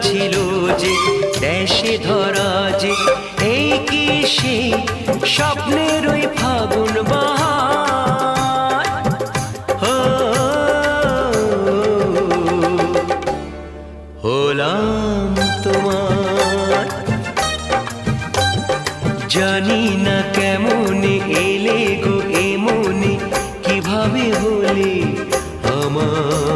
ছিল যে দেশে ধরা যে, এই কি সে স্বপ্নের ওই ফাগুন বাহার? ও হলাম তোমার। জানি না কেমনে এলে গো এমনে, কিভাবে হলে আমার।